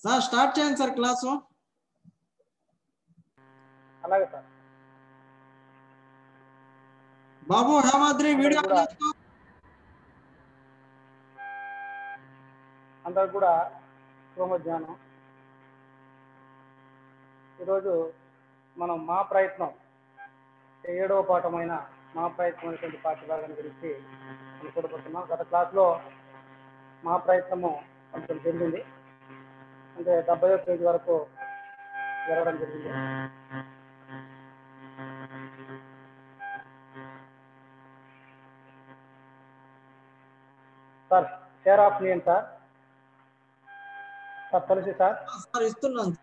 Sir start చేయండి sir class. అలాగే sir. బాబు Hemadri video అందరికి కూడా శుభమధ్యాహ్నం. ఈరోజు మనం మా ప్రయత్నం 7వ పాఠమైన మా ప్రయత్నం అనేటువంటి పాఠ్యభాగాన్ని గురించి మనం చూడబోతున్నాం. గత క్లాస్లో మా ప్రయత్నము కొంచెం జరిగింది, అంటే 70వ పేజీ వరకు జరగడం జరిగింది. Sir share of name sir కలిసి సార్ సార్ ఇస్తున్నాను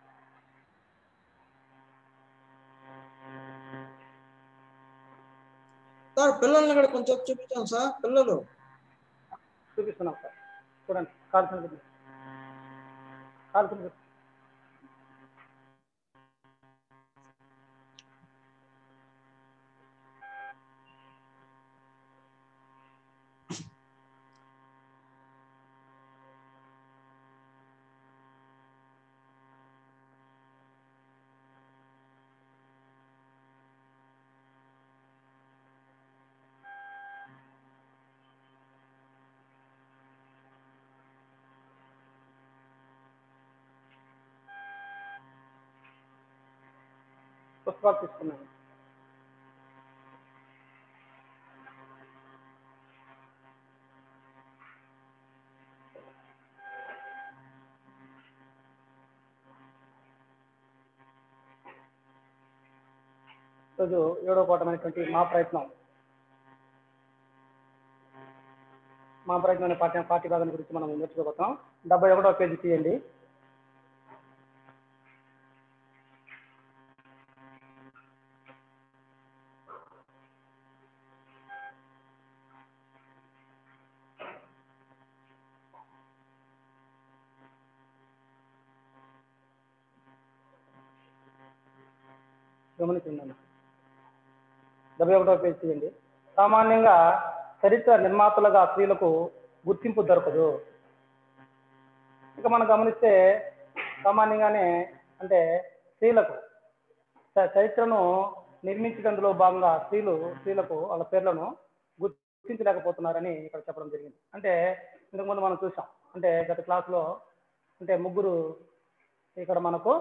సార్. పిల్లల్ని కూడా కొంచెం చూపించాను సార్. పిల్లలు చూపిస్తున్నాం సార్, చూడండి. కాల్సిన పుస్తకాలు తీసుకున్నాను. ఈరోజు 7వ పాఠమైనటువంటి మా ప్రయత్నం అనే పాఠ్యభాగం గురించి మనం నేర్చుకోబోతాం. 71వ పేజీ తీయండి. గమనించండి. 71వ పేజీ తీయండి. సామాన్యంగా చరిత్ర నిర్మాతలుగా స్త్రీలకు గుర్తింపు దొరకదు. ఇక మనం గమనిస్తే సామాన్యంగానే అంటే స్త్రీలకు చరిత్రను నిర్మించడంలో భాగంగా స్త్రీలకు వాళ్ళ పేర్లను గుర్తించలేకపోతున్నారని ఇక్కడ చెప్పడం జరిగింది. అంటే ఇంతకుముందు మనం చూసాం, అంటే గత క్లాసులో అంటే ముగ్గురు ఇక్కడ మనకు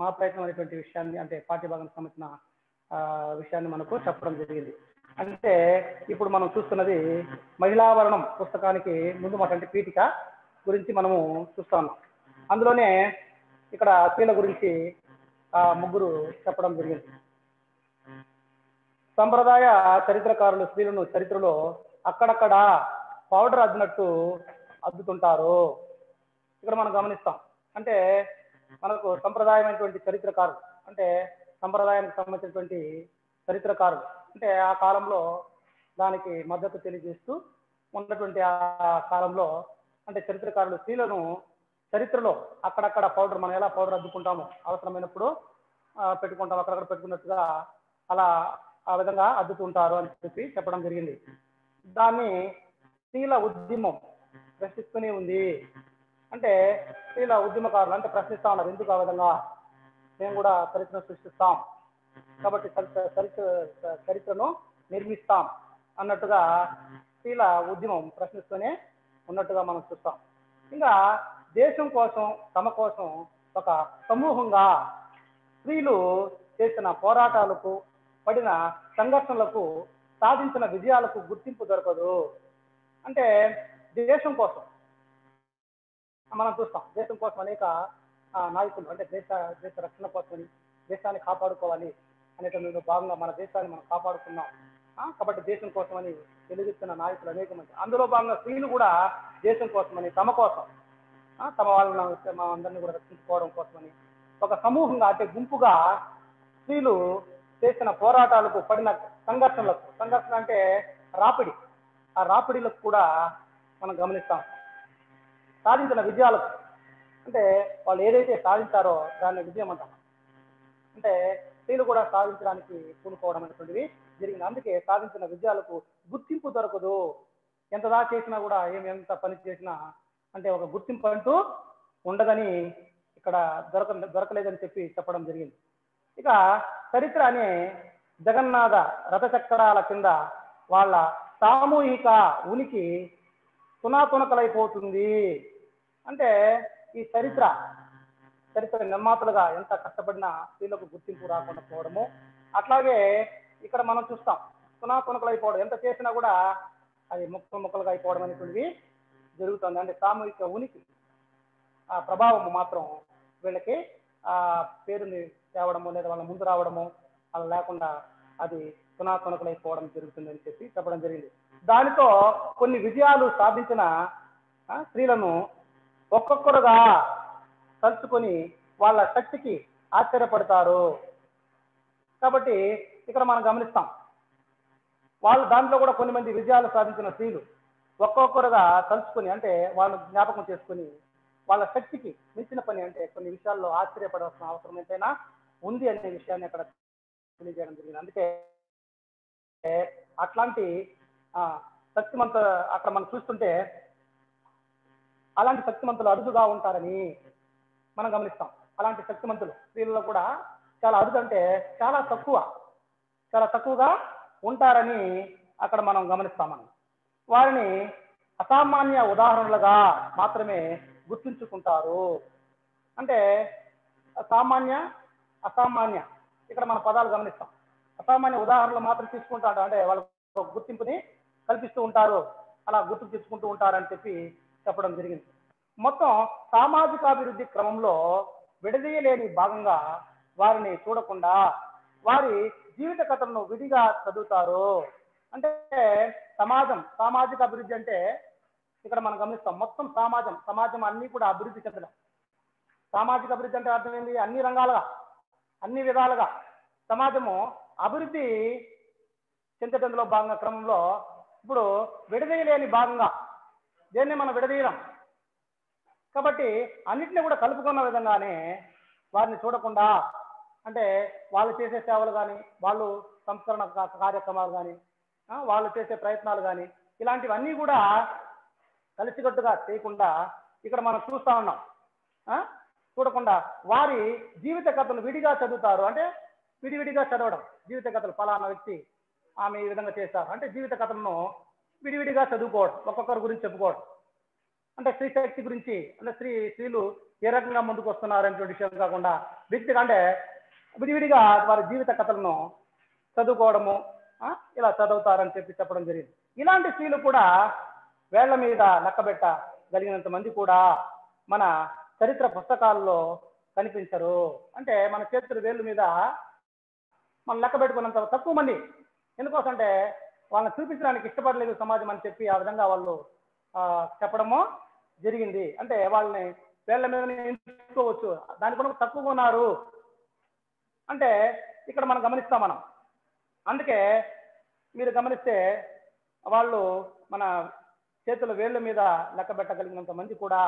మా ప్రయత్నం అనేటువంటి విషయాన్ని, అంటే పాఠ్యభాగానికి సంబంధించిన విషయాన్ని మనకు చెప్పడం జరిగింది. అంటే ఇప్పుడు మనం చూస్తున్నది మహిళావరణం పుస్తకానికి ముందు మాట్లాడే పీఠిక గురించి మనము చూస్తా ఉన్నాం. అందులోనే ఇక్కడ స్త్రీల గురించి ముగ్గురు చెప్పడం జరిగింది. సంప్రదాయ చరిత్రకారులు స్త్రీలను చరిత్రలో అక్కడక్కడ పౌడర్ అద్దినట్టు అద్దుతుంటారు. ఇక్కడ మనం గమనిస్తాం, అంటే మనకు సంప్రదాయమైనటువంటి చరిత్రకారులు, అంటే సంప్రదాయానికి సంబంధించినటువంటి చరిత్రకారులు, అంటే ఆ కాలంలో దానికి మద్దతు తెలియజేస్తూ ఉన్నటువంటి ఆ కాలంలో అంటే చరిత్రకారులు స్త్రీలను చరిత్రలో అక్కడక్కడ పౌడర్, మనం ఎలా పౌడర్ అద్దుకుంటామో అవసరమైనప్పుడు పెట్టుకుంటాం, అక్కడక్కడ పెట్టుకున్నట్టుగా అలా ఆ విధంగా అద్దుతుంటారు అని చెప్పడం జరిగింది. దాన్ని స్త్రీల ఉద్యమం ప్రశ్నిస్తూనే ఉంది. అంటే స్త్రీల ఉద్యమకారులు అంటే ప్రశ్నిస్తా ఉన్నారు, ఎందుకు ఆ విధంగా, మేము కూడా చరిత్రను సృష్టిస్తాం కాబట్టి చరిత్రను నిర్మిస్తాం అన్నట్టుగా స్త్రీల ఉద్యమం ప్రశ్నిస్తూనే ఉన్నట్టుగా మనం చూస్తాం. ఇంకా దేశం కోసం, తమ కోసం ఒక సమూహంగా స్త్రీలు చేసిన పోరాటాలకు, పడిన సంఘర్షణలకు, సాధించిన విజయాలకు గుర్తింపు దొరకదు. అంటే దేశం కోసం మనం చూస్తాం, దేశం కోసం అనేక నాయకులు, అంటే దేశ రక్షణ కోసమని, దేశాన్ని కాపాడుకోవాలి అనేటువంటి భాగంగా మన దేశాన్ని మనం కాపాడుకున్నాం కాబట్టి దేశం కోసమని వెలుగుతున్న నాయకులు అనేక మంది. అందులో భాగంగా స్త్రీలు కూడా దేశం కోసమని, తమ కోసం, తమ వాళ్ళని అందరినీ కూడా రక్షించుకోవడం కోసమని ఒక సమూహంగా, అంటే గుంపుగా స్త్రీలు చేసిన పోరాటాలకు, పడిన సంఘర్షణలకు, సంఘర్షణ అంటే రాపిడి, ఆ రాపిడిలకు కూడా మనం గమనిస్తాం. సాధించిన విజయాలకు, అంటే వాళ్ళు ఏదైతే సాధించారో దాన్ని విజయం అంటాం. అంటే స్త్రీలు కూడా సాధించడానికి పూనుకోవడం అనేటువంటిది జరిగింది. అందుకే సాధించిన విజయాలకు గుర్తింపు దొరకదు. ఎంత దాకా చేసినా కూడా, ఎంత పని చేసినా అంటే ఒక గుర్తింపు అంటూ ఉండదని ఇక్కడ దొరకలేదని చెప్పి చెప్పడం జరిగింది. ఇక చరిత్ర అనే జగన్నాథ రథచక్రాల కింద వాళ్ళ సామూహిక ఉనికి తునాతునకలైపోతుంది. అంటే ఈ చరిత్ర నిర్మాతలుగా ఎంత కష్టపడినా స్త్రీలకు గుర్తింపు రాకుండా పోవడము, అట్లాగే ఇక్కడ మనం చూస్తాం తునాతునకలైపోవడం, ఎంత చేసినా కూడా అది ముక్కలుగా అయిపోవడం అనేటువంటిది జరుగుతుంది. అంటే సామూహిక ఉనికి ఆ ప్రభావము మాత్రం వీళ్ళకి ఆ పేరుని తేవడము లేదా వాళ్ళ ముందు రావడము అలా లేకుండా అది తునాతునకలైపోవడం జరుగుతుందని చెప్పి చెప్పడం జరిగింది. దానితో కొన్ని విజయాలు సాధించిన స్త్రీలను ఒక్కొక్కరుగా కలుసుకొని వాళ్ళ శక్తికి ఆశ్చర్యపడతారు. కాబట్టి ఇక్కడ మనం గమనిస్తాం వాళ్ళు దాంట్లో కూడా కొన్ని మంది విజయాలు సాధించిన స్త్రీలు ఒక్కొక్కరుగా కలుసుకొని అంటే వాళ్ళు జ్ఞాపకం చేసుకొని వాళ్ళ శక్తికి మించిన పని అంటే కొన్ని విషయాల్లో ఆశ్చర్యపడాల్సిన అవసరం ఎంతైనా ఉంది అనే విషయాన్ని అక్కడ తెలియజేయడం జరిగింది. అందుకే అట్లాంటి శక్తిమంత అక్కడ మనం చూస్తుంటే అలాంటి శక్తిమంతులు అరుదుగా ఉంటారని మనం గమనిస్తాం. అలాంటి శక్తిమంతులు స్త్రీలలో కూడా చాలా అరుదు అంటే చాలా తక్కువగా ఉంటారని అక్కడ మనం గమనిస్తాం. మనం వారిని అసామాన్య ఉదాహరణలుగా మాత్రమే గుర్తుంచుకుంటారు. అంటే సామాన్య అసామాన్య ఇక్కడ మన పదాలు గమనిస్తాం. అసామాన్య ఉదాహరణలు మాత్రం తీసుకుంటారు అంటే వాళ్ళ గుర్తింపుని కల్పిస్తూ ఉంటారు, అలా గుర్తు తెచ్చుకుంటూ ఉంటారని చెప్పి చెప్పడం జరిగింది. మొత్తం సామాజికాభివృద్ధి క్రమంలో విడదీయలేని భాగంగా వారిని చూడకుండా వారి జీవిత కథలను విడిగా చదువుతారు. అంటే సామాజిక అభివృద్ధి అంటే ఇక్కడ మనం గమనిస్తాం మొత్తం సమాజం అన్ని కూడా అభివృద్ధి చెందడం. సామాజిక అభివృద్ధి అంటే అర్థం ఏంటి? అన్ని రంగాలుగా అన్ని విధాలుగా సమాజము అభివృద్ధి చెందడంలో భాగంగా క్రమంలో ఇప్పుడు విడదీయలేని భాగంగా దేన్ని మనం విడదీయడం కాబట్టి అన్నిటిని కూడా కలుపుకున్న విధంగానే వారిని చూడకుండా అంటే వాళ్ళు చేసే సేవలు కానీ వాళ్ళు సంస్కరణ కార్యక్రమాలు కానీ వాళ్ళు చేసే ప్రయత్నాలు కానీ ఇలాంటివన్నీ కూడా కలిసికట్టుగా చేయకుండా ఇక్కడ మనం చూస్తా ఉన్నాం. చూడకుండా వారి జీవిత కథలు విడిగా చదువుతారు. అంటే విడివిడిగా చదవడం, జీవిత కథలు ఫలానా వ్యక్తి ఆమె ఈ విధంగా చేస్తారు అంటే జీవిత కథలను విడివిడిగా చదువుకోవడం, ఒక్కొక్కరి గురించి చెప్పుకోవడం. అంటే స్త్రీ శక్తి గురించి అంటే స్త్రీలు ఏ రకంగా ముందుకు వస్తున్నారు అనే విషయం కాకుండా వ్యక్తిగా అంటే విడివిడిగా వారి జీవిత కథలను చదువుకోవడము ఇలా చదువుతారని చెప్పడం జరిగింది. ఇలాంటి స్త్రీలు కూడా వేళ్ల మీద లెక్కబెట్టగలిగినంత మంది కూడా మన చరిత్ర పుస్తకాల్లో కనిపించరు. అంటే మన చేతుల వేళ్ళ మీద మనం లెక్క పెట్టుకున్నంత తక్కువ మంది. ఎందుకోసం అంటే వాళ్ళని చూపించడానికి ఇష్టపడలేదు సమాజం అని చెప్పి ఆ విధంగా వాళ్ళు చెప్పడము జరిగింది. అంటే వాళ్ళని వేళ్ల మీద ఎంచుకోవచ్చు, దాని కూడా తక్కువగా ఉన్నారు అంటే ఇక్కడ మనం గమనిస్తాం. మనం అందుకే మీరు గమనిస్తే వాళ్ళు మన చేతుల వేళ్ళ మీద లెక్క పెట్టగలిగినంత మంది కూడా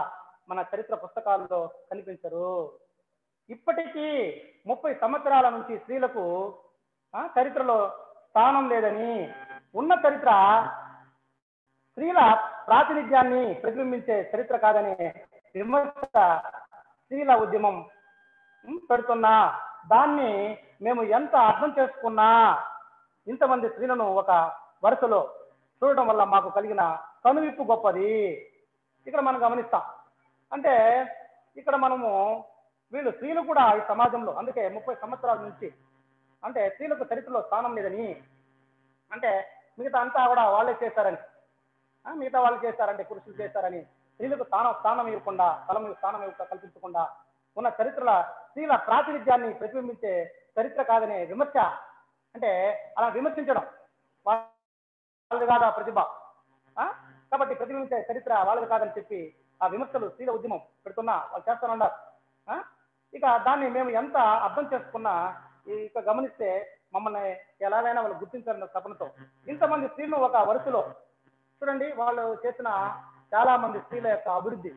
మన చరిత్ర పుస్తకాల్లో కనిపించరు. ఇప్పటికీ 30 సంవత్సరాల నుంచి స్త్రీలకు చరిత్రలో స్థానం లేదని, ఉన్న చరిత్ర స్త్రీల ప్రాతినిధ్యాన్ని ప్రతిబింబించే చరిత్ర కాదనే విమర్శ స్త్రీల ఉద్యమం పెడుతున్నా దాన్ని మేము ఎంత అర్థం చేసుకున్నా ఇంతమంది స్త్రీలను ఒక వరుసలో చూడడం వల్ల మాకు కలిగిన కనువిప్పు గొప్పది. ఇక్కడ మనం గమనిస్తాం. అంటే ఇక్కడ మనము వీళ్ళు స్త్రీలు కూడా ఈ సమాజంలో అందుకే 30 సంవత్సరాల నుంచి అంటే స్త్రీలకు చరిత్రలో స్థానం లేదని, అంటే మిగతా అంతా కూడా వాళ్ళే చేశారని, మిగతా వాళ్ళు చేశారంటే పురుషులు చేశారని స్త్రీలకు స్థానం ఇవ్వకుండా స్థానం కల్పించకుండా ఉన్న స్త్రీల ప్రాతినిధ్యాన్ని ప్రతిబింబించే చరిత్ర కాదనే విమర్శ. అంటే అలా విమర్శించడం వాళ్ళది కాదా ప్రతిభ, కాబట్టి ప్రతిబింబించే చరిత్ర వాళ్ళది కాదని చెప్పి ఆ విమర్శలు స్త్రీల ఉద్యమం పెడుతున్నా వాళ్ళు చేస్తానన్నారు. ఇక దాన్ని మేము ఎంత అర్థం చేసుకున్నా ఇక గమనిస్తే మమ్మల్ని ఎలాగైనా వాళ్ళు గుర్తించాలన్న తపనతో ఇంతమంది స్త్రీలు ఒక వరుసలో చూడండి. వాళ్ళు చేసిన చాలా మంది స్త్రీల యొక్క అభివృద్ధి,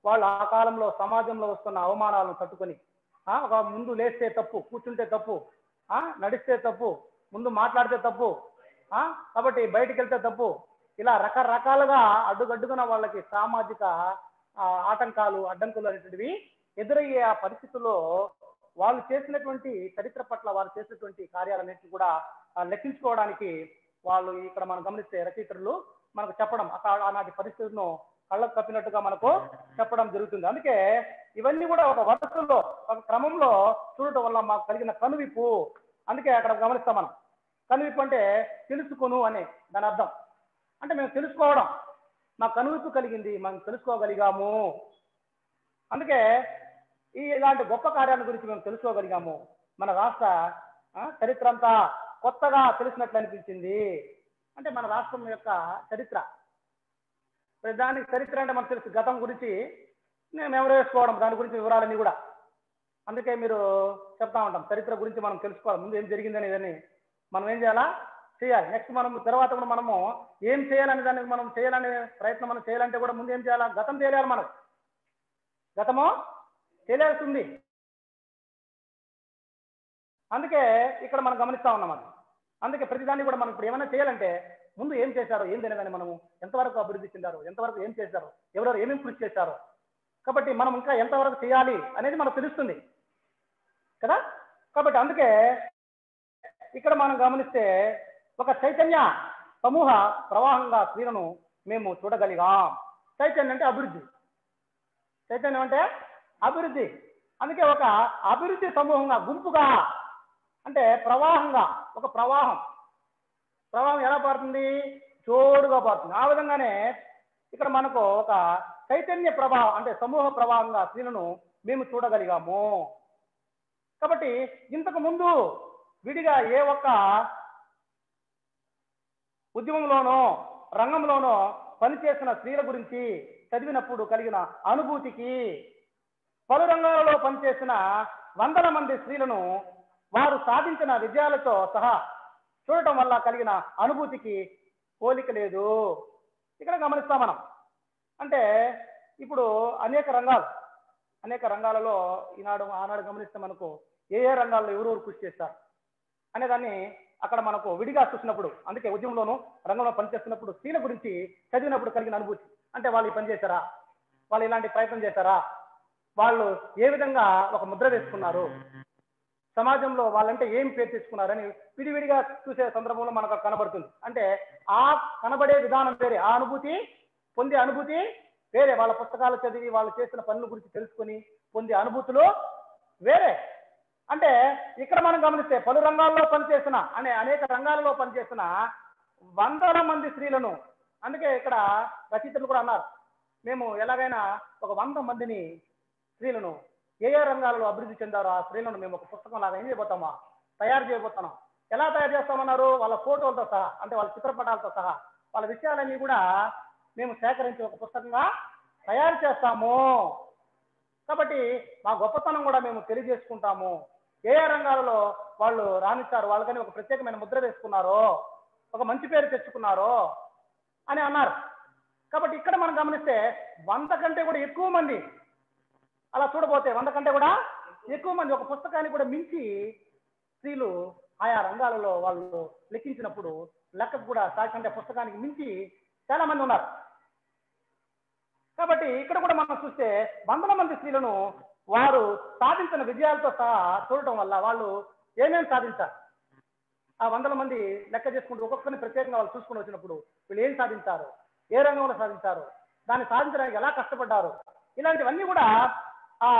వాళ్ళు ఆ కాలంలో సమాజంలో వస్తున్న అవమానాలను తట్టుకొని ఒక ముందు లేస్తే తప్పు, కూర్చుంటే తప్పు, నడిస్తే తప్పు, ముందు మాట్లాడితే తప్పు, కాబట్టి బయటికి వెళ్తే తప్పు, ఇలా రకరకాలుగా అడ్డుగడ్డుగున వాళ్ళకి సామాజిక ఆటంకాలు అడ్డంకులు అనేటువంటివి ఎదురయ్యే ఆ పరిస్థితుల్లో వాళ్ళు చేసినటువంటి చరిత్ర పట్ల వారు చేసినటువంటి కార్యాలన్నింటినీ కూడా లెక్కించుకోవడానికి వాళ్ళు ఇక్కడ మనం గమనిస్తే రచయితలు మనకు చెప్పడం ఆనాటి పరిస్థితులను కళ్ళకు కప్పినట్టుగా మనకు చెప్పడం జరుగుతుంది. అందుకే ఇవన్నీ కూడా ఒక వరుసలో ఒక క్రమంలో చూడటం వల్ల మాకు కలిగిన కనువిప్పు. అందుకే అక్కడ గమనిస్తాం మనం. కనువిప్పు అంటే తెలుసుకొను అనే దాని అర్థం. అంటే మేము తెలుసుకోవడం, మా కనువిప్పు కలిగింది, మనం తెలుసుకోగలిగాము. అందుకే ఇలాంటి గొప్ప కార్యాల గురించి మేము తెలుసుకోగలిగాము. మన రాష్ట్ర చరిత్ర అంతా కొత్తగా తెలిసినట్లు అనిపించింది. అంటే మన రాష్ట్రం యొక్క చరిత్ర, దానికి చరిత్ర అంటే మనకు తెలుసు. గతం గురించి మేము ఎవరు వేసుకోవడం, దాని గురించి వివరాలన్నీ కూడా. అందుకే మీరు చెప్తా ఉంటాం, చరిత్ర గురించి మనం తెలుసుకోవాలి, ముందు ఏం జరిగిందని. ఇదని మనం ఏం చేయాలా, చేయాలి. నెక్స్ట్ మనం తర్వాత కూడా మనము ఏం చేయాలని, దానికి మనం చేయాలనే ప్రయత్నం మనం చేయాలంటే కూడా ముందు ఏం చేయాలా, గతం తెలియాలి. మనకు గతము తెలియాల్సి ఉంది. అందుకే ఇక్కడ మనం గమనిస్తా ఉన్నాం అది. అందుకే ప్రతిదాన్ని కూడా మనం ఇప్పుడు ఏమైనా చేయాలంటే ముందు ఏం చేశారో, ఏం తెలియదని, మనము ఎంతవరకు అభివృద్ధి చెందారు, ఎంతవరకు ఏం చేశారు, ఎవరెవరు ఏమేమి కృషి చేశారో, కాబట్టి మనం ఇంకా ఎంతవరకు చేయాలి అనేది మనకు తెలుస్తుంది కదా. కాబట్టి అందుకే ఇక్కడ మనం గమనిస్తే ఒక చైతన్య సమూహ ప్రవాహంగా స్త్రీలను మేము చూడగలిగాం. చైతన్యం అంటే అభివృద్ధి, చైతన్యం అంటే అభివృద్ధి. అందుకే ఒక అభివృద్ధి సమూహంగా, గుంపుగా, అంటే ప్రవాహంగా, ఒక ప్రవాహం ఎలా పారుతుంది, జోడుగా పారుతుంది. ఆ విధంగానే ఇక్కడ మనకు ఒక చైతన్య ప్రవాహం, అంటే సమూహ ప్రవాహంగా స్త్రీలను మేము చూడగలిగాము. కాబట్టి ఇంతకు ముందు విడిగా ఏ ఒక్క ఉద్యమంలోనో రంగంలోనో పనిచేసిన స్త్రీల గురించి చదివినప్పుడు కలిగిన అనుభూతికి, పలు రంగాలలో పనిచేసిన వందల మంది స్త్రీలను వారు సాధించిన విజయాలతో సహా చూడటం వల్ల కలిగిన అనుభూతికి పోలిక లేదు. ఇక్కడ గమనిస్తాం మనం. అంటే ఇప్పుడు అనేక రంగాలలో ఆనాడు గమనిస్తే మనకు ఏ రంగాల్లో ఎవరెవరు కృషి చేస్తారు అనేదాన్ని అక్కడ మనకు విడిగా చూసినప్పుడు, అందుకే ఉద్యమంలోనూ రంగంలో పనిచేస్తున్నప్పుడు స్త్రీల గురించి చదివినప్పుడు కలిగిన అనుభూతి, అంటే వాళ్ళు ఈ పని చేశారా, వాళ్ళు ఇలాంటి ప్రయత్నం చేశారా, వాళ్ళు ఏ విధంగా ఒక ముద్ర వేసుకున్నారు, సమాజంలో వాళ్ళంటే ఏం పేరు తెచ్చుకున్నారని విడివిడిగా చూసే సందర్భంలో మనకు కనబడుతుంది. అంటే ఆ కనబడే విధానం వేరే, ఆ అనుభూతి పొందే అనుభూతి వేరే. వాళ్ళ పుస్తకాలు చదివి వాళ్ళు చేసిన పనుల గురించి తెలుసుకొని పొందే అనుభూతులు వేరే. అంటే ఇక్కడ మనం గమనిస్తే పలు రంగాల్లో పనిచేసిన, అనేక రంగాలలో పనిచేసిన వందల మంది స్త్రీలను, అందుకే ఇక్కడ రచయితలు కూడా అన్నారు, మేము ఎలాగైనా ఒక 100 మందిని స్త్రీలను ఏ రంగాలలో అభివృద్ధి చెందారో ఆ స్త్రీలను మేము ఒక పుస్తకం లాగా ఏం చేయబోతామా, తయారు చేయబోతున్నాం. ఎలా తయారు చేస్తామన్నారు, వాళ్ళ ఫోటోలతో సహా, అంటే వాళ్ళ చిత్రపటాలతో సహా వాళ్ళ విషయాలన్నీ కూడా మేము సేకరించి ఒక పుస్తకంగా తయారు చేస్తాము. కాబట్టి మా గొప్పతనం కూడా మేము తెలియజేసుకుంటాము. ఏ రంగాలలో వాళ్ళు రాణించారు, వాళ్ళకని ఒక ప్రత్యేకమైన ముద్ర వేసుకున్నారో, ఒక మంచి పేరు తెచ్చుకున్నారో అని అన్నారు. కాబట్టి ఇక్కడ మనం గమనిస్తే 100 కంటే కూడా ఎక్కువ మంది, అలా చూడబోతే 100 కంటే కూడా ఎక్కువ మంది, ఒక పుస్తకాన్ని కూడా మించి స్త్రీలు ఆయా రంగాలలో వాళ్ళు లెక్కించినప్పుడు లెక్కకు కూడా సాక్షి పుస్తకానికి మించి చాలా మంది ఉన్నారు. కాబట్టి ఇక్కడ కూడా మనం చూస్తే వందల మంది స్త్రీలను వారు సాధించిన విజయాలతో సహా చూడటం వల్ల వాళ్ళు ఏమేమి సాధించారు, ఆ 100 మంది లెక్క చేసుకుంటూ ఒక్కొక్కరిని ప్రత్యేకంగా వాళ్ళు చూసుకుని వచ్చినప్పుడు వీళ్ళు ఏం సాధించారు, ఏ రంగంలో సాధించారు, దాన్ని సాధించడానికి ఎలా కష్టపడ్డారు, ఇలాంటివన్నీ కూడా ఆ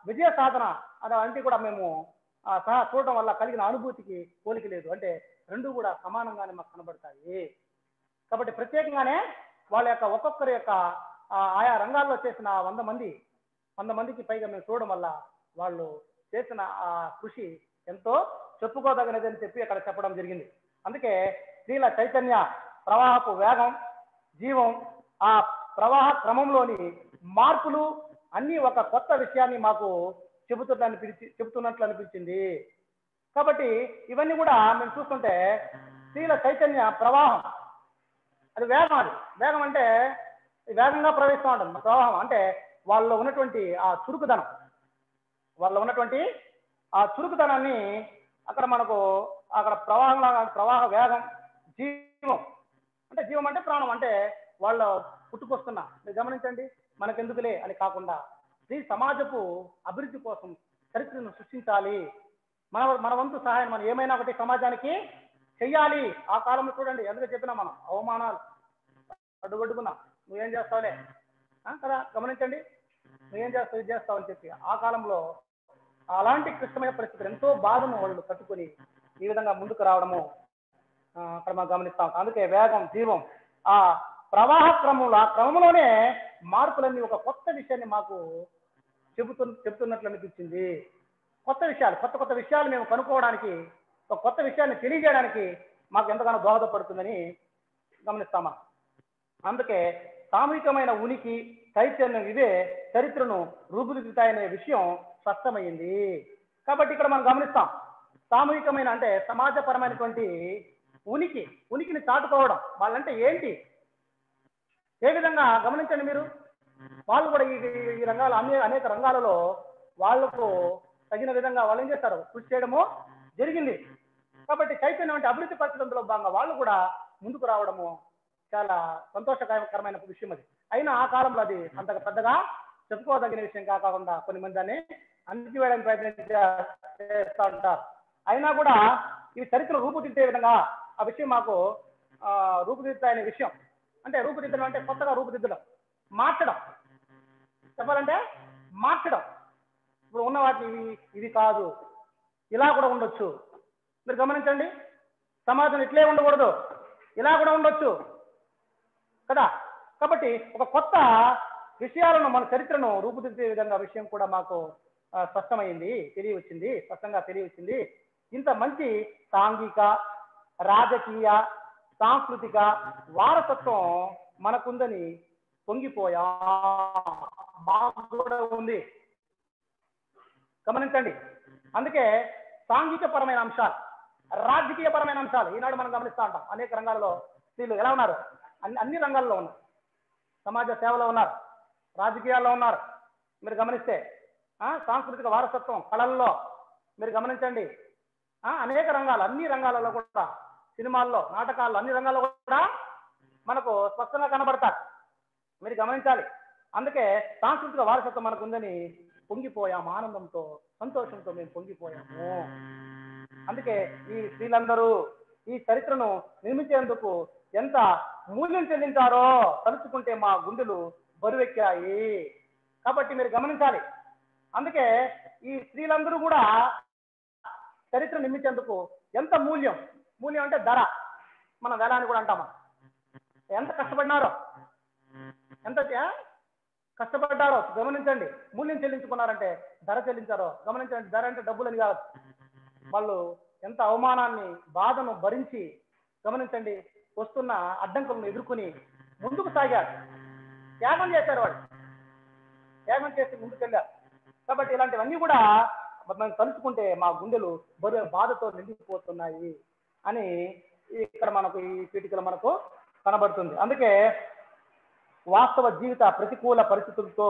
విజయ సాధన అదంతా కూడా మేము సహా చూడటం వల్ల కలిగిన అనుభూతికి పోలిక లేదు. అంటే రెండు కూడా సమానంగానే మాకు కనబడతాయి. కాబట్టి ప్రత్యేకంగానే వాళ్ళ యొక్క ఒక్కొక్కరి యొక్క ఆయా రంగాల్లో చేసిన 100 మందికి పైగా మేము చూడడం వల్ల వాళ్ళు చేసిన ఆ కృషి ఎంతో చెప్పుకోదగినది అని చెప్పి అక్కడ చెప్పడం జరిగింది. అందుకే స్త్రీల చైతన్య ప్రవాహపు వేగం, జీవం, ఆ ప్రవాహ క్రమంలోని మార్పులు అన్నీ ఒక కొత్త విషయాన్ని మాకు చెబుతున్నట్లు అనిపించింది. కాబట్టి ఇవన్నీ కూడా మేము చూస్తుంటే స్త్రీల చైతన్య ప్రవాహం అది వేగం అంటే వేగంగా ప్రవహిస్తూ ఉంటుంది. ప్రవాహం అంటే వాళ్ళలో ఉన్నటువంటి ఆ చురుకుదనాన్ని అక్కడ మనకు అక్కడ ప్రవాహ వేగం, జీవం అంటే ప్రాణం, అంటే వాళ్ళ పుట్టుకొస్తున్న మీరు గమనించండి, మనకెందుకులే అని కాకుండా స్త్రీ సమాజపు అభివృద్ధి కోసం చరిత్రను సృష్టించాలి. మన వంతు సహాయం మనం ఏమైనా ఒకటి సమాజానికి చెయ్యాలి. ఆ కాలంలో చూడండి ఎందుకు చెప్పినా మనం అవమానాలు అడ్డుగొడ్డుకున్నా నువ్వేం చేస్తావులే కదా, గమనించండి, నువ్వేం చేస్తావు ఇది చేస్తావు అని చెప్పి ఆ కాలంలో అలాంటి క్లిష్టమైన పరిస్థితులు ఎంతో బాధను వాళ్ళు కట్టుకొని ఈ విధంగా ముందుకు రావడము అక్కడ మనం గమనిస్తాం. అందుకే వేగం జీవం ఆ ప్రవాహ క్రమంలో ఆ క్రమంలోనే మార్పులన్నీ ఒక కొత్త విషయాన్ని మాకు చెబుతున్నట్లు అనిపించింది. కొత్త విషయాలు మేము కనుక్కోవడానికి, ఒక కొత్త విషయాన్ని తెలియజేయడానికి మాకు ఎంతగానో దోహదపడుతుందని గమనిస్తామా. అందుకే సామూహికమైన ఉనికి చైతన్యం ఇవే చరిత్రను రూపుదిద్దుతాయనే విషయం స్పష్టమైంది. కాబట్టి ఇక్కడ మనం గమనిస్తాం సామూహికమైన అంటే సమాజపరమైనటువంటి ఉనికిని చాటుకోవడం. వాళ్ళంటే ఏంటి, ఏ విధంగా గమనించండి మీరు. వాళ్ళు కూడా ఈ రంగాలు అనేక రంగాలలో వాళ్లకు తగిన విధంగా వాళ్ళు ఏం చేస్తారు, కృషి చేయడము జరిగింది. కాబట్టి చైతన్యం అంటే అభివృద్ధి పరిస్థితుల్లో భాగంగా వాళ్ళు కూడా ముందుకు రావడము చాలా సంతోషకరమైన విషయం. అది అయినా ఆ కాలంలో అది అంతగా పెద్దగా చెప్పుకోదగిన విషయం కాకుండా కొన్ని మంది దాన్ని అణిచివేయడానికి ప్రయత్నిస్తూ ఉంటారు. అయినా కూడా ఈ చరిత్ర రూపుదిద్దే విధంగా ఆ విషయం మాకు రూపుదిద్దుతాయనే విషయం. అంటే రూపుదిద్దడం అంటే కొత్తగా రూపుదిద్దడం, మార్చడం, చెప్పాలంటే మార్చడం. ఇప్పుడు ఉన్న వాటిని ఇవి కాదు, ఇలా కూడా ఉండొచ్చు. మీరు గమనించండి, సమాజం ఇట్లే ఉండకూడదు, ఇలా కూడా ఉండొచ్చు కదా. కాబట్టి ఒక కొత్త విషయాలను మన చరిత్రను రూపుదిద్దే విధంగా విషయం కూడా మాకు స్పష్టంగా తెలియవచ్చింది. ఇంత మంచి సాంఘిక, రాజకీయ, సాంస్కృతిక వారసత్వం మనకుందని పొంగిపోయా, మాకు కూడా ఉంది. గమనించండి, అందుకే సాంఘిక పరమైన అంశాలు, రాజకీయ పరమైన అంశాలు ఈనాడు మనం గమనిస్తూ ఉంటాం. అనేక రంగాల్లో స్త్రీలు ఎలా ఉన్నారు, అన్ని రంగాల్లో ఉన్నారు. సమాజ సేవలో ఉన్నారు, రాజకీయాల్లో ఉన్నారు. మీరు గమనిస్తే సాంస్కృతిక వారసత్వం, కళల్లో మీరు గమనించండి, అనేక రంగాలు, అన్ని రంగాలలో కూడా, సినిమాల్లో, నాటకాల్లో, అన్ని రంగాల్లో కూడా మనకు స్పష్టంగా కనబడతారు. మీరు గమనించాలి. అందుకే సాంస్కృతిక వారసత్వం మనకు ఉందని పొంగిపోయాము, ఆనందంతో సంతోషంతో మేము పొంగిపోయాము. అందుకే ఈ స్త్రీలందరూ ఈ చరిత్రను నిర్మించేందుకు ఎంత మూల్యం చెల్లించారో తలుచుకుంటే మా గుండెలు బరువెక్కాయి. కాబట్టి మీరు గమనించాలి. అందుకే ఈ స్త్రీలందరూ కూడా చరిత్ర నిర్మించేందుకు ఎంత మూల్యం అంటే ధర, మన వెల అని కూడా అంటామా. ఎంత కష్టపడినారో గమనించండి. మూల్యం చెల్లించుకున్నారంటే ధర చెల్లించారో గమనించండి. ధర అంటే డబ్బులని కాదు, వాళ్ళు ఎంత అవమానాన్ని, బాధను భరించి గమనించండి, వస్తున్న అడ్డంకులను ఎదుర్కొని ముందుకు సాగారు, త్యాగం చేశారు. వాళ్ళు త్యాగం చేసి ముందుకెళ్ళారు. కాబట్టి ఇలాంటివన్నీ కూడా మనం తలుచుకుంటే మా గుండెలు బాధతో నిండిపోతున్నాయి అని ఇక్కడ మనకు ఈ పీఠికలో మనకు కనబడుతుంది. అందుకే వాస్తవ జీవిత ప్రతికూల పరిస్థితులతో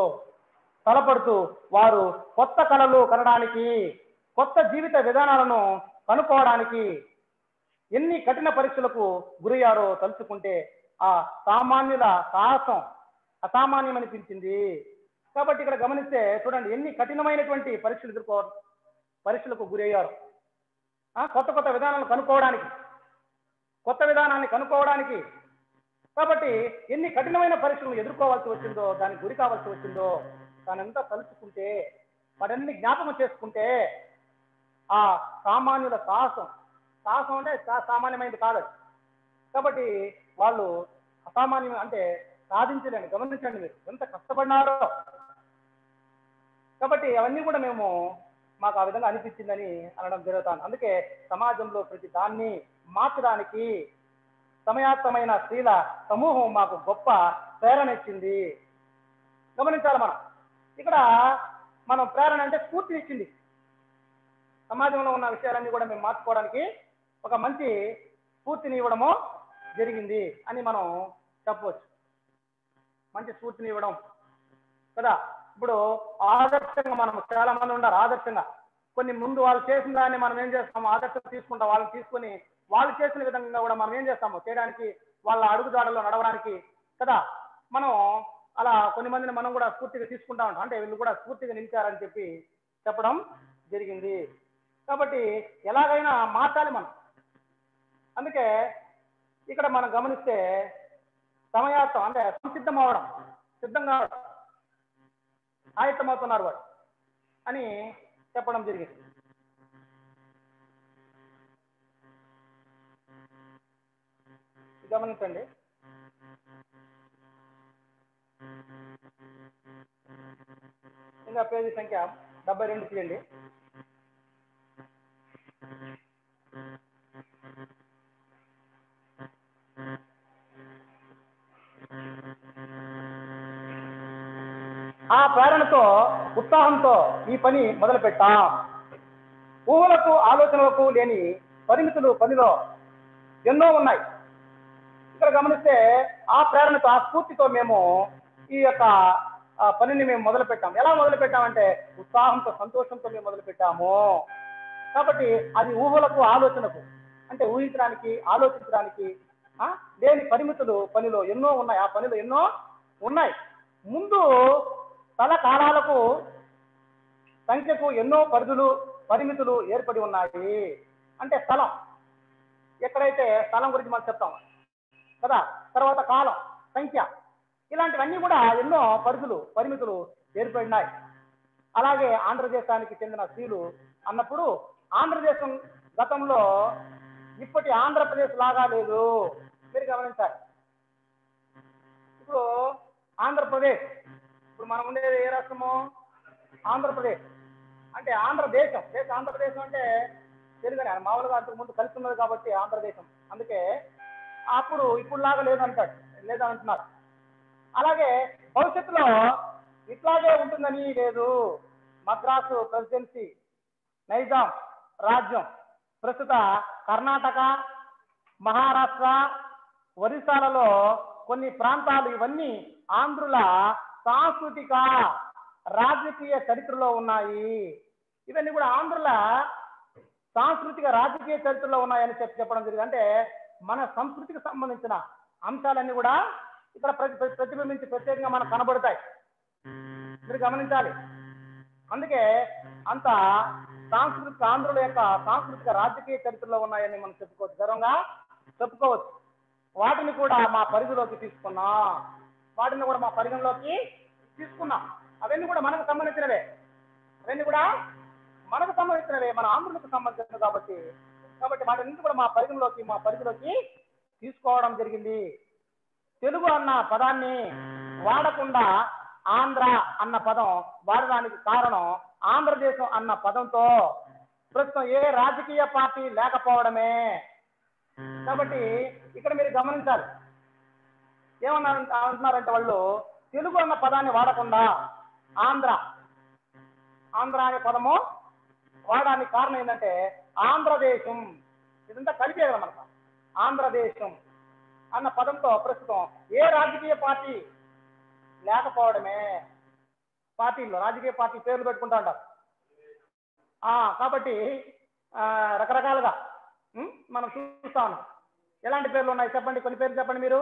తలపడుతూ వారు కొత్త కళలు కనడానికి, కొత్త జీవిత విధానాలను కనుక్కోవడానికి ఎన్ని కఠిన పరీక్షలకు గురయ్యారో తలుచుకుంటే ఆ సామాన్యుల సాహసం అసామాన్యమనిపించింది. కాబట్టి ఇక్కడ గమనిస్తే చూడండి, ఎన్ని కఠినమైనటువంటి పరీక్షలకు గురయ్యారు. కొత్త విధానాలను కనుక్కోవడానికి, కొత్త విధానాన్ని కనుక్కోవడానికి. కాబట్టి ఎన్ని కఠినమైన పరీక్షలను ఎదుర్కోవాల్సి వచ్చిందో, దానికి గురి కావాల్సి వచ్చిందో దానంతా తలుచుకుంటే, వాటన్ని జ్ఞాపకం చేసుకుంటే ఆ సామాన్యుల సాహసం అంటే సామాన్యమైనది కాదు. కాబట్టి వాళ్ళు అసామాన్యం అంటే సాధించలేండి. గమనించండి మీరు ఎంత కష్టపడినారో. కాబట్టి అవన్నీ కూడా మాకు ఆ విధంగా అనిపించిందని అనడం జరుగుతాను. అందుకే సమాజంలో ప్రతి దాన్ని మార్చడానికి సమయాత్తమైన స్త్రీల సమూహం మాకు గొప్ప ప్రేరణ ఇచ్చింది. గమనించాలి. ఇక్కడ మనం ప్రేరణ అంటే స్ఫూర్తినిచ్చింది. సమాజంలో ఉన్న విషయాలన్నీ కూడా మేము మార్చుకోవడానికి ఒక మంచి స్ఫూర్తిని ఇవ్వడము జరిగింది అని మనం చెప్పవచ్చు. మంచి స్ఫూర్తిని ఇవ్వడం కదా. ఇప్పుడు ఆదర్శంగా మనం చాలా మంది ఉన్నారు. ఆదర్శంగా కొన్ని ముందు వాళ్ళు చేసిన దాన్ని మనం ఏం చేస్తాము, ఆదర్శం తీసుకుంటాం. వాళ్ళని తీసుకొని వాళ్ళు చేసిన విధంగా కూడా మనం ఏం చేస్తాము చేయడానికి, వాళ్ళ అడుగుదాడల్లో నడవడానికి కదా మనం అలా కొన్ని మందిని మనం కూడా స్ఫూర్తిగా తీసుకుంటా ఉంటాం, అంటే వీళ్ళు కూడా స్ఫూర్తిగా నిలిచారని చెప్పి చెప్పడం జరిగింది. కాబట్టి ఎలాగైనా మార్చాలి మనం. అందుకే ఇక్కడ మనం గమనిస్తే సమయార్థం అంటే సంసిద్ధం అవడం, సిద్ధంగా ఆయత్తమవుతున్నారు వాడు అని చెప్పడం జరిగింది. గమనించండి. ఇంకా పేజీ సంఖ్య 72 తీయండి. ఆ ప్రేరణతో ఉత్సాహంతో ఈ పని మొదలుపెట్టాం. ఊహలకు ఆలోచనలకు లేని పరిమితులు పనిలో ఎన్నో ఉన్నాయి. ఇక్కడ గమనిస్తే ఆ ప్రేరణతో ఆ స్ఫూర్తితో మేము ఈ యొక్క పనిని మేము మొదలు పెట్టాము. ఎలా మొదలు పెట్టామంటే ఉత్సాహంతో సంతోషంతో మేము మొదలు పెట్టాము. కాబట్టి అది ఊహలకు ఆలోచనకు అంటే ఊహించడానికి ఆలోచించడానికి లేని పరిమితులు పనిలో ఎన్నో ఉన్నాయి. ఆ పనిలో ఎన్నో ఉన్నాయి. ముందు స్థల కాలాలకు సంఖ్యకు ఎన్నో పరిమితులు ఏర్పడి ఉన్నాయి. అంటే స్థలం, ఎక్కడైతే స్థలం గురించి మనం చెప్తాం కదా, తర్వాత కాలం, సంఖ్య, ఇలాంటివన్నీ కూడా ఎన్నో పరిమితులు ఏర్పడినాయి. అలాగే ఆంధ్రదేశానికి చెందిన స్త్రీలు అన్నప్పుడు ఆంధ్రదేశం గతంలో ఇప్పటి ఆంధ్రప్రదేశ్ లాగా లేదు. మీరు గమనించాలి. ఇప్పుడు ఆంధ్రప్రదేశ్, ఇప్పుడు మనం ఉండేది ఏ రాష్ట్రము? ఆంధ్రప్రదేశ్. అంటే ఆంధ్రదేశం, ఆంధ్రప్రదేశం అంటే తెలుగునే, మామూలుగా అంతకు ముందు కలిసి ఉన్నది కాబట్టి ఆంధ్రదేశం. అందుకే అప్పుడు ఇప్పుడు లాగా లేదంటున్నారు. అలాగే భవిష్యత్తులో ఇట్లాగే ఉంటుందని లేదు. మద్రాసు ప్రెసిడెన్సీ, నైజాం రాజ్యం, ప్రస్తుత కర్ణాటక, మహారాష్ట్ర, ఒరిస్సాలలో కొన్ని ప్రాంతాలు, ఇవన్నీ ఆంధ్రుల సాంస్కృతిక రాజకీయ చరిత్రలో ఉన్నాయి. ఇవన్నీ కూడా ఆంధ్రుల సాంస్కృతిక రాజకీయ చరిత్రలో ఉన్నాయని చెప్పడం జరిగింది. అంటే మన సంస్కృతికి సంబంధించిన అంశాలన్నీ కూడా ఇక్కడ ప్రతిబింబించి ప్రత్యేకంగా మనకు కనబడతాయి. మీరు గమనించాలి. అందుకే అంత ఆంధ్రుల యొక్క సాంస్కృతిక రాజకీయ చరిత్రలో ఉన్నాయని మనం చెప్పుకోవచ్చు, గర్వంగా చెప్పుకోవచ్చు. వాటిని కూడా మా పరిధిలోకి తీసుకున్నాం. అవన్నీ కూడా మనకు సంబంధించినవే. మన ఆంధ్రులకు సంబంధించినవి కాబట్టి వాటిని కూడా మా పరిధిలోకి తీసుకోవడం జరిగింది. తెలుగు అన్న పదాన్ని వాడకుండా ఆంధ్ర అన్న పదం వాడడానికి కారణం ఆంధ్రదేశం అన్న పదంతో ప్రస్తుతం ఏ రాజకీయ పార్టీ లేకపోవడమే. కాబట్టి ఇక్కడ మీరు గమనించాలి. అంటున్నారంటే వాళ్ళు తెలుగు అన్న పదాన్ని వాడకుండా ఆంధ్ర అనే పదము వాడడానికి కారణం ఏంటంటే ఆంధ్రదేశం, ఇదంతా కలిపే కదా మనకు. ఆంధ్రదేశం అన్న పదంతో ప్రస్తుతం ఏ రాజకీయ పార్టీ లేకపోవడమే. రాజకీయ పార్టీ పేర్లు పెట్టుకుంటా ఉంటారు. కాబట్టి రకరకాలుగా మనం చూస్తా ఉన్నాం. ఎలాంటి పేర్లు ఉన్నాయి చెప్పండి, కొన్ని పేర్లు చెప్పండి మీరు.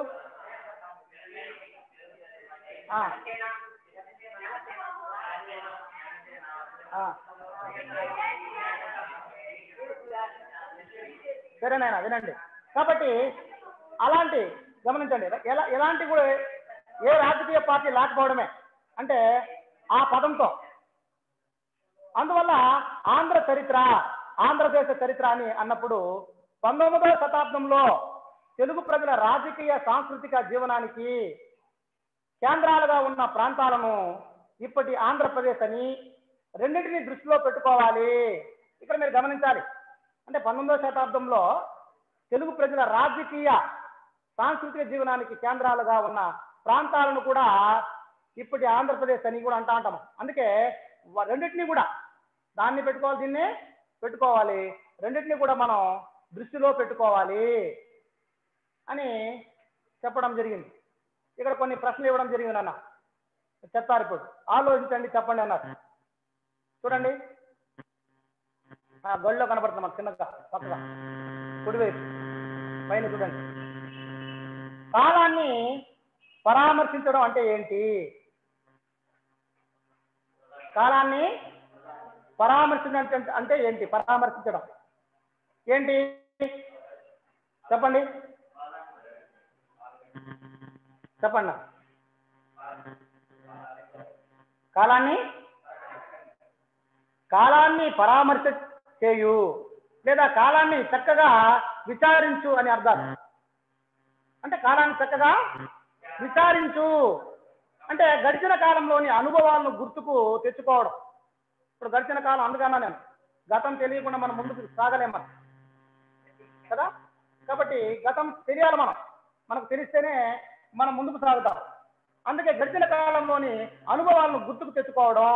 సరేనాయన వినండి. కాబట్టి అలాంటి గమనించండి, ఎలాంటి కూడా ఏ రాజకీయ పార్టీ లేకపోవడమే అంటే ఆ పదంతో. అందువల్ల ఆంధ్రదేశ చరిత్ర అని అన్నప్పుడు 19వ శతాబ్దంలో తెలుగు ప్రజల రాజకీయ సాంస్కృతిక జీవనానికి కేంద్రాలుగా ఉన్న ప్రాంతాలను ఇప్పటి ఆంధ్రప్రదేశ్ అని రెండింటినీ దృష్టిలో పెట్టుకోవాలి. ఇక్కడ మీరు గమనించాలి. అంటే 19వ శతాబ్దంలో తెలుగు ప్రజల రాజకీయ సాంస్కృతిక జీవనానికి కేంద్రాలుగా ఉన్న ప్రాంతాలను కూడా ఇప్పటి ఆంధ్రప్రదేశ్ అని కూడా అంటా ఉంటాము. అందుకే రెండింటినీ కూడా దాన్ని పెట్టుకోవాలి, దీన్ని పెట్టుకోవాలి, రెండింటినీ కూడా మనం దృష్టిలో పెట్టుకోవాలి అని చెప్పడం జరిగింది. ఇక్కడ కొన్ని ప్రశ్నలు ఇవ్వడం జరిగింది అన్న, చెప్తారు. ఇప్పుడు ఆలోచించండి, చెప్పండి అన్నారు. చూడండి, గొళ్ళలో కనబడుతుంది మాకు చిన్నగా పక్కగా కుడివైపు పైన చూడండి. కాలాన్ని పరామర్శించడం అంటే ఏంటి? కాలాన్ని పరామర్శించడం అంటే ఏంటి? పరామర్శించడం ఏంటి చెప్పండి, చెప్పండి. కాలాన్ని పరామర్శ చేయు లేదా కాలాన్ని చక్కగా విచారించు అని అర్థాలు. అంటే కాలాన్ని చక్కగా విచారించు అంటే గడిచిన కాలంలోని అనుభవాలను గుర్తుకు తెచ్చుకోవడం. ఇప్పుడు గడిచిన కాలం అందుకన్నా నేను గతం తెలియకుండా మనం ముందుకు సాగలేం మనం కదా. కాబట్టి గతం తెలియాలి, మనకు తెలిస్తేనే మనం ముందుకు సాగుతాం. అందుకే గడిచిన కాలంలోని అనుభవాలను గుర్తుకు తెచ్చుకోవడం,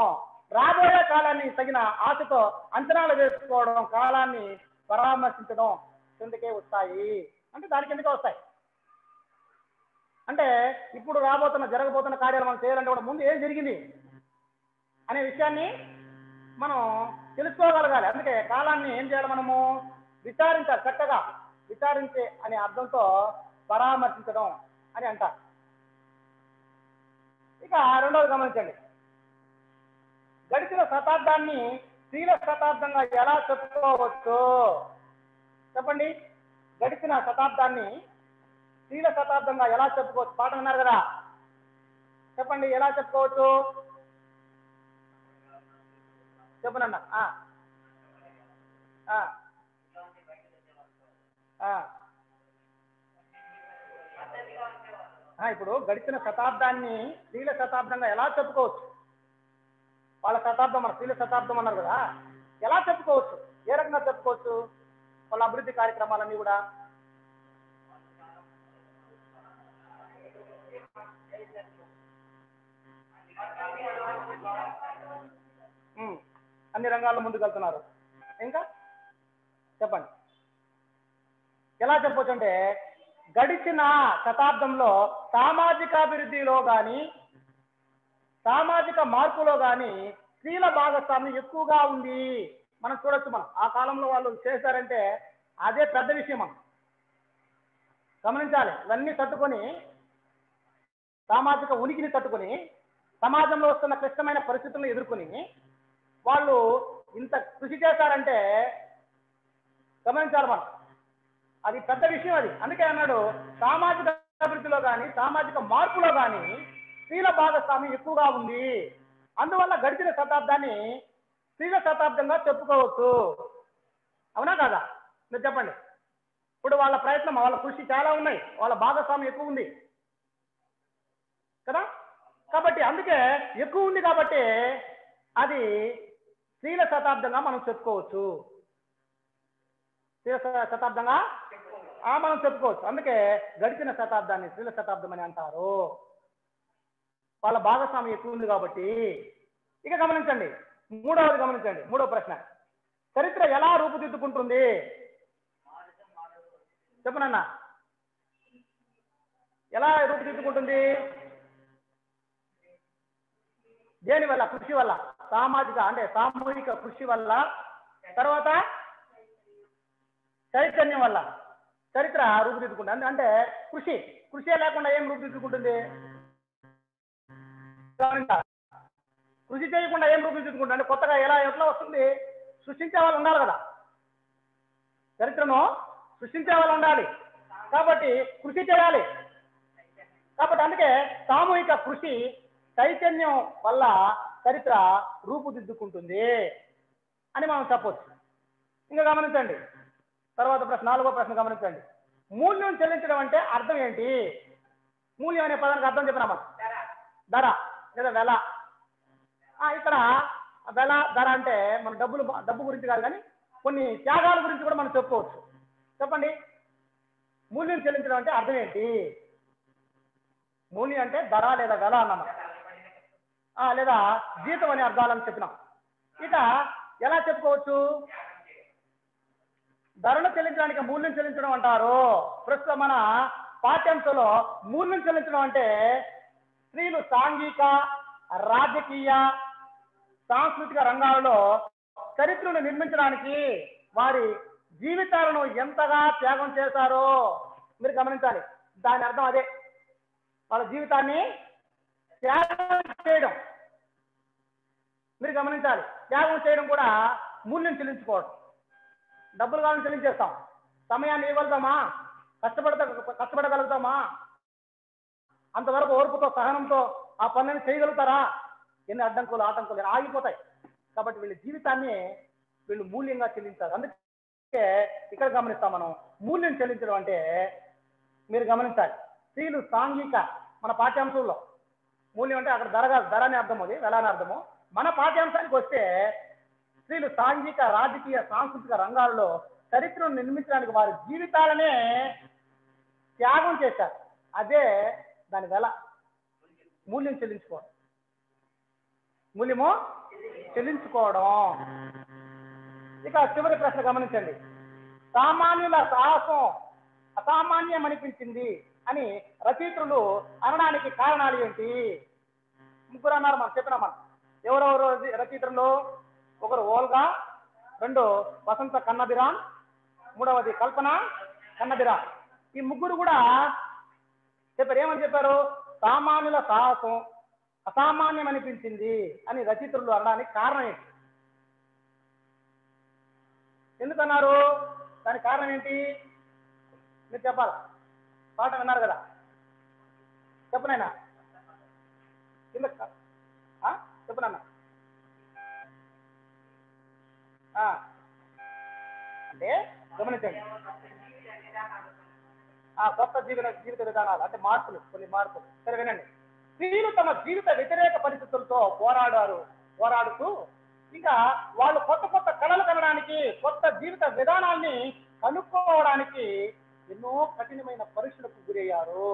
రాబోయే కాలాన్ని తగిన ఆశతో అంచనాలు వేసుకోవడం, కాలాన్ని పరామర్శించడం కిందకే వస్తాయి. అంటే దాని కిందకే వస్తాయి. అంటే ఇప్పుడు జరగబోతున్న కార్యాలు మనం చేయాలంటే కూడా ముందు ఏం జరిగింది అనే విషయాన్ని మనం తెలుసుకోగలగాలి. అందుకే కాలాన్ని ఏం చేయాలి, మనము విచారించాలి, చక్కగా విచారించే అనే అర్థంతో పరామర్శించడం అని అంటారు. ఇక రెండవది గమనించండి, గడిచిన శతాబ్దాన్ని స్త్రీల శతాబ్దంగా ఎలా చెప్పుకోవచ్చు చెప్పండి. గడిచిన శతాబ్దాన్ని స్త్రీల శతాబ్దంగా ఎలా చెప్పుకోవచ్చు? పాఠం విన్నారు కదా, చెప్పండి ఎలా చెప్పుకోవచ్చు చెప్పనన్నా. ఇప్పుడు గడిచిన శతాబ్దాన్ని స్త్రీల శతాబ్దంగా ఎలా చెప్పుకోవచ్చు? వాళ్ళ శతాబ్దం మన స్త్రీల శతాబ్దం అన్నారు కదా, ఎలా చెప్పుకోవచ్చు? ఏ రకంగా చెప్పుకోవచ్చు? వాళ్ళ అభివృద్ధి కార్యక్రమాలన్నీ కూడా అన్ని రంగాల్లో ముందుకు వెళ్తున్నారు. ఇంకా చెప్పండి ఎలా చెప్పవచ్చు అంటే, గడిచిన శతాబ్దంలో సామాజికాభివృద్ధిలో కానీ సామాజిక మార్పులో కానీ స్త్రీల భాగస్వామ్యం ఎక్కువగా ఉంది. మనం చూడొచ్చు. మనం ఆ కాలంలో వాళ్ళు చేశారంటే అదే పెద్ద విషయం. మనం గమనించాలి. ఇవన్నీ తట్టుకొని, సామాజిక ఉనికిని తట్టుకొని, సమాజంలో వస్తున్న క్లిష్టమైన పరిస్థితులను ఎదుర్కొని వాళ్ళు ఇంత కృషి చేశారంటే గమనించాలి మనం. అది పెద్ద విషయం అది. అందుకే అన్నాడు, సామాజిక అభివృద్ధిలో కానీ సామాజిక మార్పులో కానీ స్త్రీల భాగస్వామ్యం ఎక్కువగా ఉంది. అందువల్ల గడిచిన శతాబ్దాన్ని స్త్రీల శతాబ్దంగా చెప్పుకోవచ్చు. అవునా కాదా? మీరు చెప్పండి. ఇప్పుడు వాళ్ళ ప్రయత్నం, వాళ్ళ కృషి చాలా ఉన్నాయి, వాళ్ళ భాగస్వామ్యం ఎక్కువ ఉంది కదా. కాబట్టి అందుకే ఎక్కువ ఉంది కాబట్టి అది స్త్రీల శతాబ్దంగా మనం చెప్పుకోవచ్చు. స్త్రీల శతాబ్దంగా మనం చెప్పుకోవచ్చు. అందుకే గడిచిన శతాబ్దాన్ని స్త్రీల శతాబ్దం అని అంటారు. వాళ్ళ భాగస్వామ్యం ఎక్కువ ఉంది కాబట్టి. ఇక గమనించండి, మూడవది గమనించండి. మూడవ ప్రశ్న, చరిత్ర ఎలా రూపుదిద్దుకుంటుంది చెప్పనన్నా? ఎలా రూపుదిద్దుకుంటుంది? దేని వల్ల? కృషి వల్ల, సామాజిక అంటే సామూహిక కృషి వల్ల, తర్వాత చైతన్యం వల్ల చరిత్ర రూపుదిద్దుకుంటుంది. అంటే కృషి లేకుండా ఏం రూపుదిద్దుకుంటుంది? కృషి చేయకుండా ఏం రూపుదిద్దుకుంటుంది? అంటే కొత్తగా ఎట్లా వస్తుంది? సృష్టించే వాళ్ళు ఉండాలి కదా, చరిత్రను సృష్టించే వాళ్ళు ఉండాలి. కాబట్టి కృషి చేయాలి. కాబట్టి అందుకే సామూహిక కృషి, చైతన్యం వల్ల చరిత్ర రూపుదిద్దుకుంటుంది అని మనం చెప్పవచ్చు. ఇంకా గమనించండి, తర్వాత ప్రశ్న, నాలుగో ప్రశ్న గమనించండి. మూల్యం చెల్లించడం అంటే అర్థం ఏంటి? మూల్యం అనే పదానికి అర్థం చెప్పినా మనం, ధర లేదా వెల. ఇక్కడ వెల, ధర అంటే మన డబ్బు గురించి కాదు, కానీ కొన్ని త్యాగాల గురించి కూడా మనం చెప్పుకోవచ్చు. చెప్పండి, మూల్యం చెల్లించడం అంటే అర్థం ఏంటి? మూల్యం అంటే ధర లేదా వెల అన్నమాట, లేదా జీతం అనే అర్థాలని చెప్పినాం. ఇక ఎలా చెప్పుకోవచ్చు? ధరను చెల్లించడానికి మూల్యం చెల్లించడం అంటారు. ప్రస్తుతం మన పాఠ్యాంశంలో మూల్యం చెల్లించడం అంటే స్త్రీలు సాంఘిక, రాజకీయ, సాంస్కృతిక రంగాల్లో చరిత్రను నిర్మించడానికి వారి జీవితాలను ఎంతగా త్యాగం చేశారో మీరు గమనించాలి. దాని అర్థం అదే. వాళ్ళ జీవితాన్ని త్యాగం చేయడం. మీరు గమనించాలి, త్యాగం చేయడం కూడా మూల్యం చెల్లించుకోవడం. డబ్బులు కావాలని చెల్లించేస్తాం, సమయాన్ని ఇవ్వగలుగుతామా, కష్టపడగలుగుతామా, అంతవరకు ఓర్పుతో సహనంతో ఆ పనులను చేయగలుగుతారా? ఎన్ని అడ్డంకులు ఆటంకులు ఆగిపోతాయి. కాబట్టి వీళ్ళ జీవితాన్ని వీళ్ళు మూల్యంగా చెల్లించారు. అందుకే ఇక్కడ గమనిస్తాం మనం, మూల్యం చెల్లించడం అంటే మీరు గమనించాలి, స్త్రీలు సాంఘిక, మన పాఠ్యాంశంలో మూల్యం అంటే అక్కడ ధర అని అర్థం, అది వెల అని అర్థము. మన పాఠ్యాంశానికి వస్తే స్త్రీలు సాంఘిక, రాజకీయ, సాంస్కృతిక రంగాల్లో చరిత్రను నిర్మించడానికి వారి జీవితాలనే త్యాగం చేశారు. అదే దాని వెల, మూల్యం చెల్లించుకోవడం. మూల్యము చెల్లించుకోవడం. ఇక చివరి ప్రశ్న గమనించండి. సామాన్యుల సాహసం అసామాన్యం అనిపించింది అని రచయిత్రులు అనడానికి కారణాలు ఏంటి? ముగ్గురు అన్నారు, మనం చెప్పినా. మనం ఎవరెవరు రచయిత్రులు? ఒకరు ఓల్గా, రెండు వసంత కన్నబిరాన్, మూడవది కల్పన కన్నబిరాన్. ఈ ముగ్గురు కూడా చెప్పారు. ఏమని చెప్పారు? సామాన్యుల సాహసం అసామాన్యం అనిపించింది అని రచయిత్రులు అనడానికి కారణం ఏంటి? ఎందుకన్నారు? దానికి కారణం ఏంటి మీరు చెప్పాలి. పాట విన్నారు కదా, చెప్పనైనా కింద చెప్పనన్నా. అంటే గమనించండి, కొత్త జీవిత విధానాలు అంటే మార్పులు, కొన్ని మార్పులు. సరే వినండి. స్త్రీలు తమ జీవిత వ్యతిరేక పరిస్థితులతో పోరాడుతూ ఇంకా వాళ్ళు కొత్త కొత్త కళలు కనడానికి, కొత్త జీవిత విధానాల్ని కనుక్కోవడానికి ఎన్నో కఠినమైన పరీక్షలకు గురయ్యారు.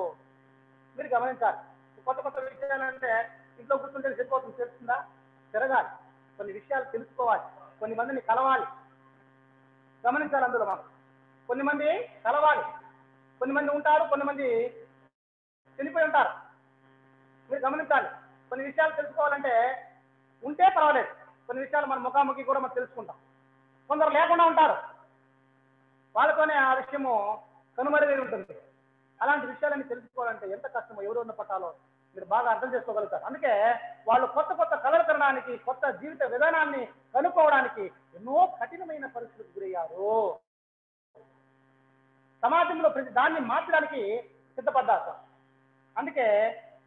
మీరు గమనించాలి. కొత్త కొత్త విషయాలంటే ఇంట్లో కూర్చుంటే సరిపోతుంది, తెలుస్తుందా? తిరగాలి, కొన్ని విషయాలు తెలుసుకోవాలి, కొన్ని మందిని కలవాలి. గమనించాలి. అందులో మనం కొన్ని మంది కలవాలి, కొన్ని మంది ఉంటారు, కొన్ని మంది చనిపోయి ఉంటారు. మీరు గమనించాలి. కొన్ని విషయాలు తెలుసుకోవాలంటే ఉంటే పర్వాలేదు, కొన్ని విషయాలు మన ముఖాముఖి కూడా మనం తెలుసుకుంటాం. కొందరు లేకుండా ఉంటారు, వాళ్ళతోనే ఆ విషయము కనుమరుగై ఉంటుంది. అలాంటి విషయాలన్నీ తెలుసుకోవాలంటే ఎంత కష్టమో, ఎవరెవరిని పట్టాలో మీరు బాగా అర్థం చేసుకోగలుగుతారు. అందుకే వాళ్ళు కొత్త కొత్త కళలు కనడానికి, కొత్త జీవిత విధానాన్ని కనుక్కోవడానికి ఎన్నో కఠినమైన పరిస్థితులకు గురయ్యారు. సమాజంలో ప్రతి దాన్ని మార్చడానికి సిద్ధపడ్డారు. అందుకే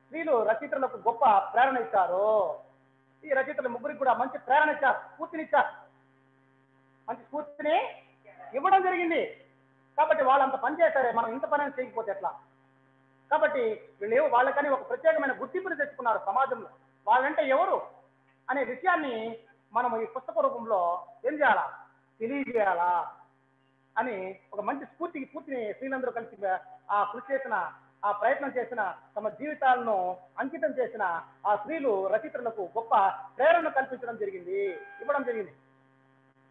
స్త్రీలు రచయిత్రులకు గొప్ప ప్రేరణ ఇచ్చారు. ఈ రచయితలు ముగ్గురికి కూడా మంచి ప్రేరణ ఇచ్చారు, స్ఫూర్తినిచ్చారు, మంచి స్ఫూర్తిని ఇవ్వడం జరిగింది. కాబట్టి వాళ్ళంత పని చేశారే, మనం ఇంత పని చేయకపోతే ఎట్లా? కాబట్టి వీళ్ళు వాళ్ళకని ఒక ప్రత్యేకమైన గుర్తింపుని తెచ్చుకున్నారు సమాజంలో. వాళ్ళంటే ఎవరు అనే విషయాన్ని మనం ఈ పుస్తక రూపంలో ఏం చేయాలా, తెలియజేయాలా అని ఒక మంచి స్ఫూర్తిని స్త్రీలందరూ కలిసి ఆ కృషి చేసిన, ఆ ప్రయత్నం చేసిన, తమ జీవితాలను అంకితం చేసిన ఆ స్త్రీలు రచయిత్రులకు గొప్ప ప్రేరణ కల్పించడం జరిగింది, ఇవ్వడం జరిగింది.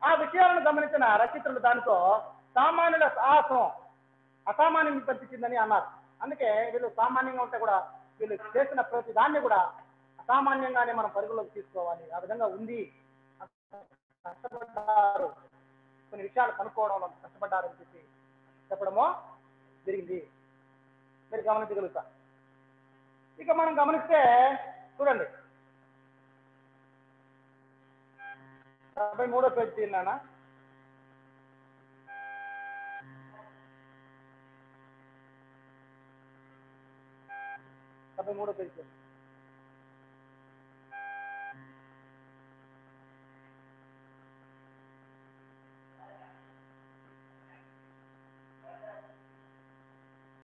ఆ విషయాలను గమనించిన రచయిత్రులు దానితో సామాన్యుల సాహసం అసామాన్యం కల్పించిందని అన్నారు. అందుకే వీళ్ళు సామాన్యంగా ఉంటే కూడా వీళ్ళు చేసిన ప్రతి దాన్ని కూడా అసామాన్యంగానే మనం పరిగణలోకి తీసుకోవాలి. ఆ విధంగా ఉంది, కష్టపడ్డారు, కొన్ని విషయాలు కనుక్కోవడంలో కష్టపడ్డారు అని చెప్పి చెప్పడమో జరిగింది. మీరు గమనించగలుగుతారు. ఇక మనం గమనిస్తే చూడండి, 73వ పేజీ తిన్నానా? మూడో పేజీ